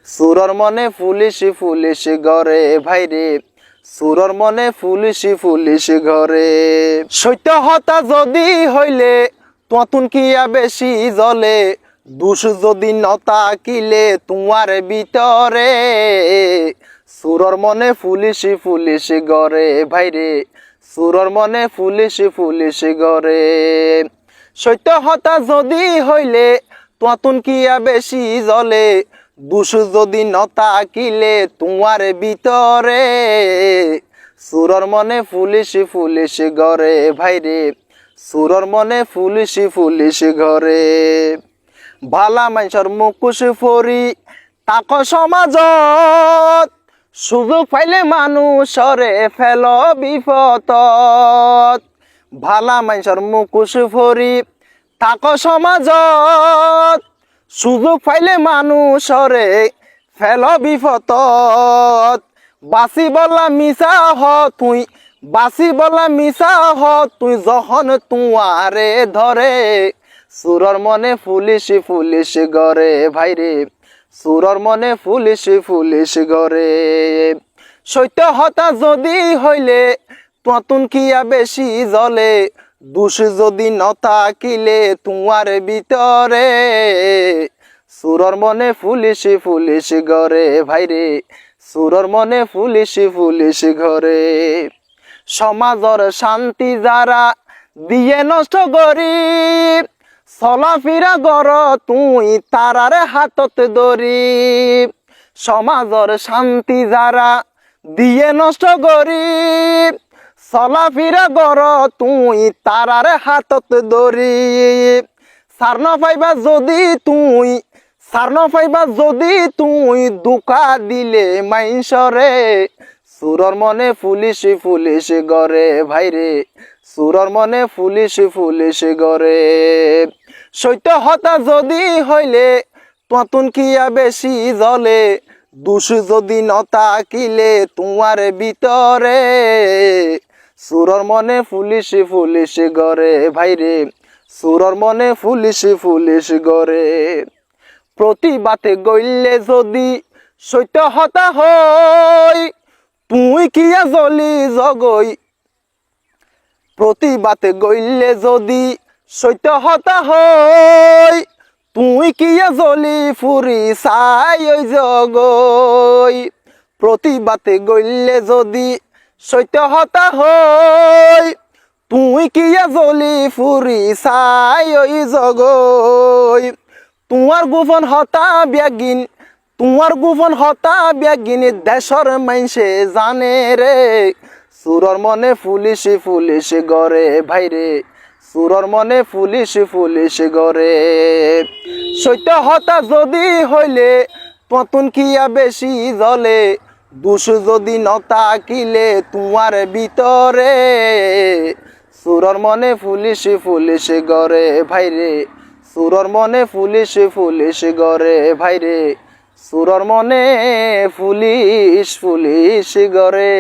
সুরর মনে police police ঘরে ভাইরে সুরর মনে পুলিশ পুলিশ ঘরে সত্য হতা যদি হইলে ততুন কিয়া বেশি জলে দুষ যদি নতাকিলে তোমার ভিতরে সুরর মনে পুলিশ পুলিশ ঘরে ভাইরে সুরর মনে পুলিশ পুলিশ ঘরে সত্য হতা যদি হইলে ততুন কিয়া বেশি জলে দুষ যদি নতাকিলে তোমার ভিতরে সুরর মনে পুলিশ পুলিশ ঘরে ভাইরে সুরর মনে পুলিশ পুলিশ ঘরে ভালা মানুষের মুখোশ পরি তাক সমাজত সুযোগ পাইলে মানুষরে ফেল বিপদত ভালা মানুষের মুখোশ পরি তাক সমাজত সুযোগ পাইলে মানুষরে ফেল বিপদত বাসি বলা মিশা হ তুই বাসি বলা মিশা হ তুই যখন তুয়ারে ধরে সুরর মনে পুলিশ পুলিশ ঘরে ভাইরে সুরর মনে পুলিশ পুলিশ ঘরে সত্য হতা যদি হইলে ততুন কিয়া বেশি জলে দুষ যদি নতাকিলে তোমার ভিতরে সুরর মনে পুলিশ পুলিশ ঘরে ভাইরে সুরর মনে পুলিশ পুলিশ ঘরে সমাজর শান্তি যারা দিয়ে নষ্ট করি চলাফিরা গর তুই তারারে হাতত ধরি সমাজর শান্তি যারা দিয়ে নষ্ট করি চলাফিরা গর তুই তারারে হাতত ধরি সারন পাইবা যদি তুই সারন পাইবা যদি তুই দুকা দিলে মাইনসরে সুরর মনে পুলিশ পুলিশ ঘরে ভাইরে সুরর মনে পুলিশ পুলিশ ঘরে সত্য হতা যদি হইলে ততুন কিয়া বেশি জলে দুষ যদি নতাকিলে তোমার ভিতরে সুরর মনে পুলিশ পুলিশ ঘরে ভাইরে সুরর মনে পুলিশ পুলিশ ঘরে প্রতিবাদে গইলে যদি সত্য হতা হই তুই কিয়া জলি জগই প্রতিবাদে গইলে যদি সত্য হতা হই তুই কিয়া জলি ফুরি চাই ওই জগই প্রতিবাদে গইলে যদি সত্য হতা হই তুই কিয়া জলি ফুরি চাই ওই জগই তোমার গোপন হতা ব্যাগিন তোমার গোপন হতা ব্যাগিন দেশর মাইনসে জানে রে সুরর মনে পুলিশ পুলিশ ঘরে ভাইরে সুরর মনে পুলিশ পুলিশ ঘরে সত্য হতা যদি হইলে ততুন কিয়া বেশি জলে দুষ যদি নতাকিলে তোমার ভিতরে সুরর মনে পুলিশ পুলিশ ঘরে ভাইরে সুরর মনে পুলিশ পুলিশ ঘরে ভাইরে সুরর মনে পুলিশ পুলিশ ঘরে।